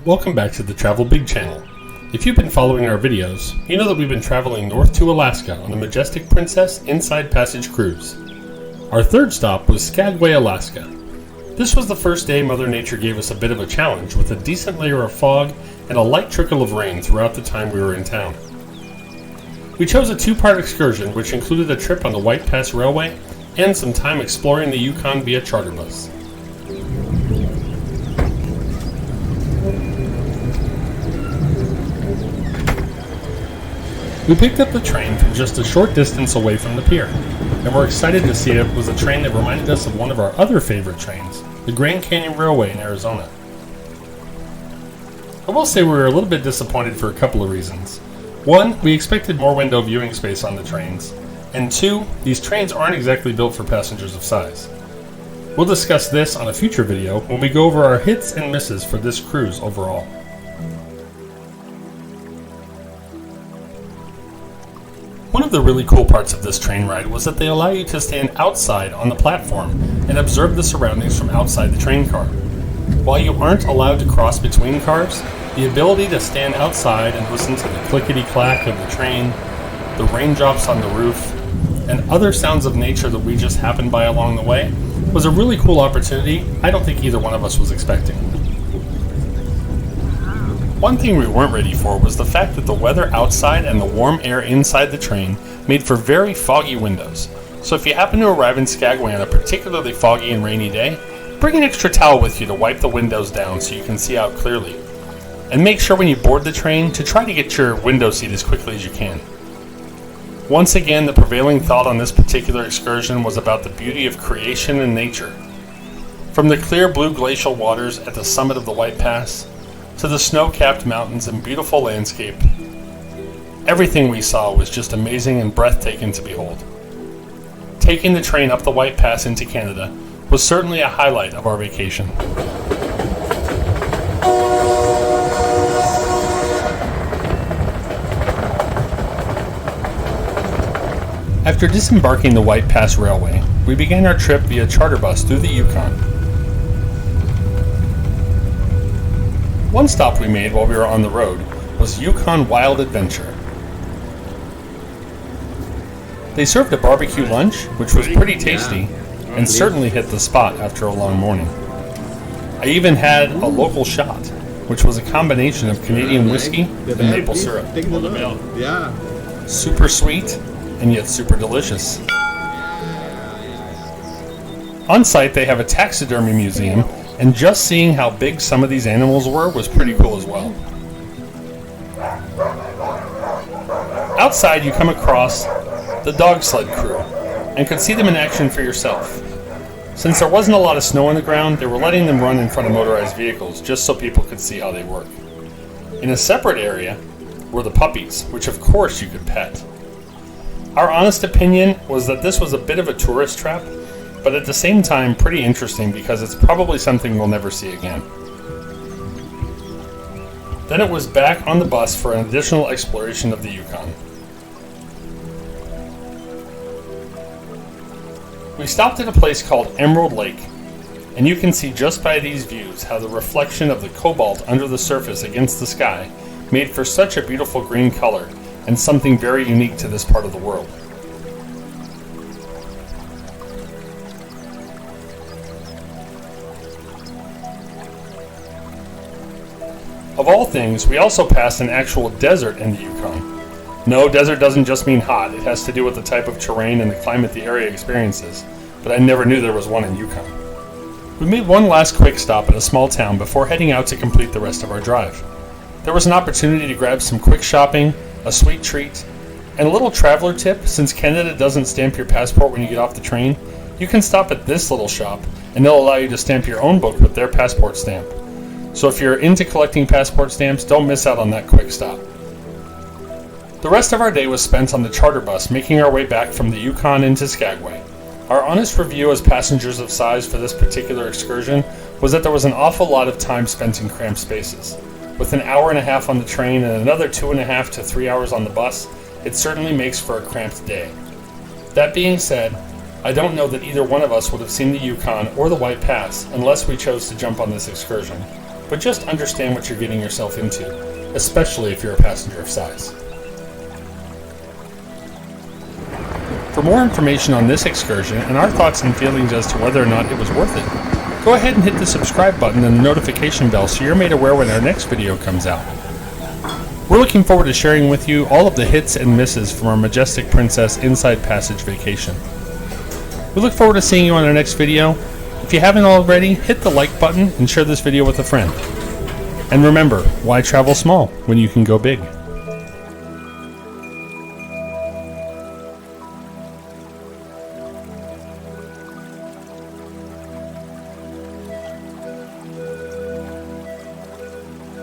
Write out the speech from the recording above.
Welcome back to the Travel Big channel. If you've been following our videos, you know that we've been traveling north to Alaska on the Majestic Princess Inside Passage Cruise. Our third stop was Skagway, Alaska. This was the first day Mother Nature gave us a bit of a challenge with a decent layer of fog and a light trickle of rain throughout the time we were in town. We chose a two-part excursion which included a trip on the White Pass Railway and some time exploring the Yukon via charter bus. We picked up the train from just a short distance away from the pier, and we're excited to see it was a train that reminded us of one of our other favorite trains, the Grand Canyon Railway in Arizona. I will say we were a little bit disappointed for a couple of reasons. One, we expected more window viewing space on the trains, and two, these trains aren't exactly built for passengers of size. We'll discuss this on a future video when we go over our hits and misses for this cruise overall. One of the really cool parts of this train ride was that they allow you to stand outside on the platform and observe the surroundings from outside the train car. While you aren't allowed to cross between cars, the ability to stand outside and listen to the clickety-clack of the train, the raindrops on the roof, and other sounds of nature that we just happened by along the way was a really cool opportunity I don't think either one of us was expecting. One thing we weren't ready for was the fact that the weather outside and the warm air inside the train made for very foggy windows. So if you happen to arrive in Skagway on a particularly foggy and rainy day, bring an extra towel with you to wipe the windows down so you can see out clearly. And make sure when you board the train to try to get your window seat as quickly as you can. Once again, the prevailing thought on this particular excursion was about the beauty of creation and nature. From the clear blue glacial waters at the summit of the White Pass, to the snow-capped mountains and beautiful landscape, everything we saw was just amazing and breathtaking to behold. Taking the train up the White Pass into Canada was certainly a highlight of our vacation. After disembarking the White Pass Railway, we began our trip via charter bus through the Yukon. One stop we made while we were on the road was Yukon Wild Adventure. They served a barbecue lunch, which was pretty tasty, and certainly hit the spot after a long morning. I even had a local shot, which was a combination of Canadian whiskey and maple syrup. Super sweet, and yet super delicious. On site they have a taxidermy museum, and just seeing how big some of these animals were was pretty cool as well. Outside you come across the dog sled crew, and could see them in action for yourself. Since there wasn't a lot of snow on the ground, they were letting them run in front of motorized vehicles just so people could see how they work. In a separate area were the puppies, which of course you could pet. Our honest opinion was that this was a bit of a tourist trap, but at the same time pretty interesting because it's probably something we'll never see again. Then it was back on the bus for an additional exploration of the Yukon. We stopped at a place called Emerald Lake, and you can see just by these views how the reflection of the cobalt under the surface against the sky made for such a beautiful green color and something very unique to this part of the world. Of all things, we also passed an actual desert in the Yukon. No, desert doesn't just mean hot, it has to do with the type of terrain and the climate the area experiences, but I never knew there was one in Yukon. We made one last quick stop at a small town before heading out to complete the rest of our drive. There was an opportunity to grab some quick shopping, a sweet treat, and a little traveler tip. Since Canada doesn't stamp your passport when you get off the train, you can stop at this little shop and they'll allow you to stamp your own book with their passport stamp. So if you're into collecting passport stamps, don't miss out on that quick stop. The rest of our day was spent on the charter bus making our way back from the Yukon into Skagway. Our honest review as passengers of size for this particular excursion was that there was an awful lot of time spent in cramped spaces. With an hour and a half on the train and another 2.5 to 3 hours on the bus, it certainly makes for a cramped day. That being said, I don't know that either one of us would have seen the Yukon or the White Pass unless we chose to jump on this excursion. but just understand what you're getting yourself into, especially if you're a passenger of size. For more information on this excursion and our thoughts and feelings as to whether or not it was worth it, go ahead and hit the subscribe button and the notification bell so you're made aware when our next video comes out. We're looking forward to sharing with you all of the hits and misses from our Majestic Princess Inside Passage vacation. We look forward to seeing you on our next video. If you haven't already, hit the like button and share this video with a friend. And remember, why travel small when you can go big?